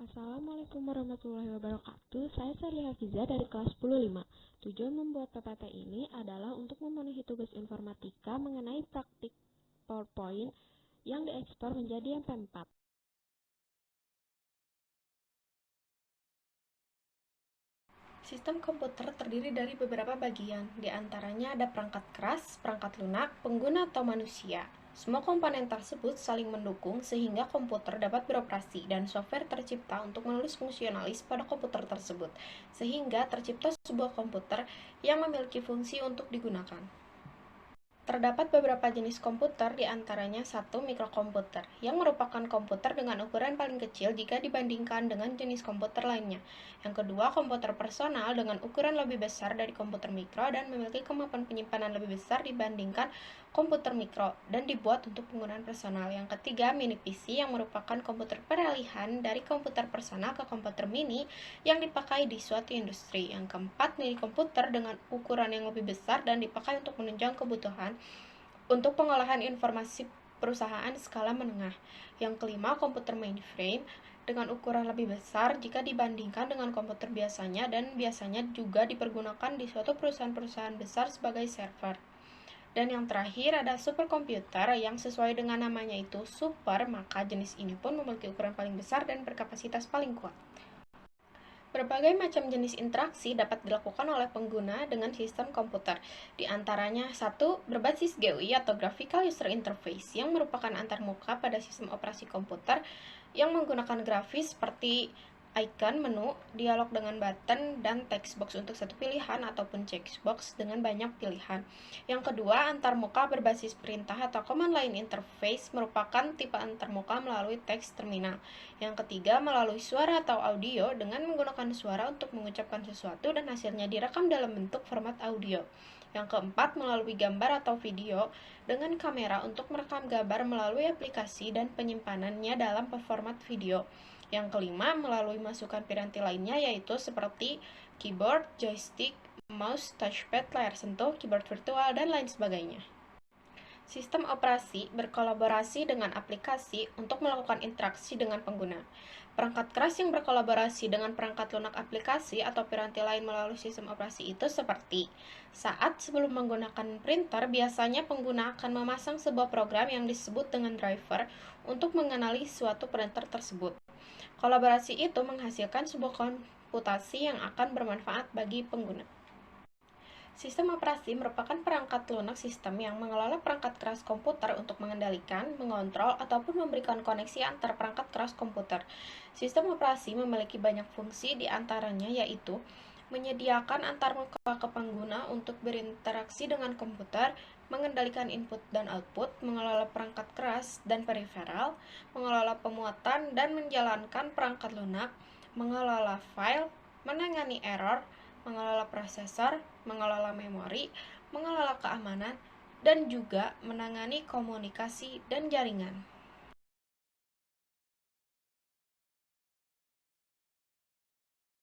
Assalamualaikum warahmatullahi wabarakatuh. Saya Sally Hafiza dari kelas 105. Tujuan membuat PPT ini adalah untuk memenuhi tugas informatika mengenai praktik PowerPoint yang diekspor menjadi MP4. Sistem komputer terdiri dari beberapa bagian, di antaranya ada perangkat keras, perangkat lunak, pengguna atau manusia. Semua komponen tersebut saling mendukung sehingga komputer dapat beroperasi dan software tercipta untuk menulis fungsionalis pada komputer tersebut, sehingga tercipta sebuah komputer yang memiliki fungsi untuk digunakan. Terdapat beberapa jenis komputer, di antaranya satu mikrokomputer, yang merupakan komputer dengan ukuran paling kecil jika dibandingkan dengan jenis komputer lainnya. Yang kedua, komputer personal dengan ukuran lebih besar dari komputer mikro dan memiliki kemampuan penyimpanan lebih besar dibandingkan komputer mikro dan dibuat untuk penggunaan personal. Yang ketiga, mini PC yang merupakan komputer peralihan dari komputer personal ke komputer mini yang dipakai di suatu industri. Yang keempat, mini komputer dengan ukuran yang lebih besar dan dipakai untuk menunjang kebutuhan untuk pengolahan informasi perusahaan skala menengah. Yang kelima, komputer mainframe dengan ukuran lebih besar jika dibandingkan dengan komputer biasanya dan biasanya juga dipergunakan di suatu perusahaan-perusahaan besar sebagai server. Dan yang terakhir ada superkomputer yang sesuai dengan namanya itu super, maka jenis ini pun memiliki ukuran paling besar dan berkapasitas paling kuat. Berbagai macam jenis interaksi dapat dilakukan oleh pengguna dengan sistem komputer. Di antaranya, satu, berbasis GUI atau Graphical User Interface yang merupakan antarmuka pada sistem operasi komputer yang menggunakan grafis seperti icon, menu, dialog dengan button, dan text box untuk satu pilihan ataupun checkbox dengan banyak pilihan. Yang kedua, antarmuka berbasis perintah atau command line interface merupakan tipe antarmuka melalui teks terminal. Yang ketiga, melalui suara atau audio dengan menggunakan suara untuk mengucapkan sesuatu dan hasilnya direkam dalam bentuk format audio. Yang keempat, melalui gambar atau video dengan kamera untuk merekam gambar melalui aplikasi dan penyimpanannya dalam format video. Yang kelima, melalui masukan piranti lainnya yaitu seperti keyboard, joystick, mouse, touchpad, layar sentuh, keyboard virtual, dan lain sebagainya. Sistem operasi berkolaborasi dengan aplikasi untuk melakukan interaksi dengan pengguna. Perangkat keras yang berkolaborasi dengan perangkat lunak aplikasi atau piranti lain melalui sistem operasi itu seperti saat sebelum menggunakan printer, biasanya pengguna akan memasang sebuah program yang disebut dengan driver untuk mengenali suatu printer tersebut. Kolaborasi itu menghasilkan sebuah komputasi yang akan bermanfaat bagi pengguna. Sistem operasi merupakan perangkat lunak sistem yang mengelola perangkat keras komputer untuk mengendalikan, mengontrol, ataupun memberikan koneksi antar perangkat keras komputer. Sistem operasi memiliki banyak fungsi, di antaranya yaitu menyediakan antarmuka ke pengguna untuk berinteraksi dengan komputer, mengendalikan input dan output, mengelola perangkat keras dan periferal, mengelola pemuatan dan menjalankan perangkat lunak, mengelola file, menangani error, mengelola prosesor, mengelola memori, mengelola keamanan, dan juga menangani komunikasi dan jaringan.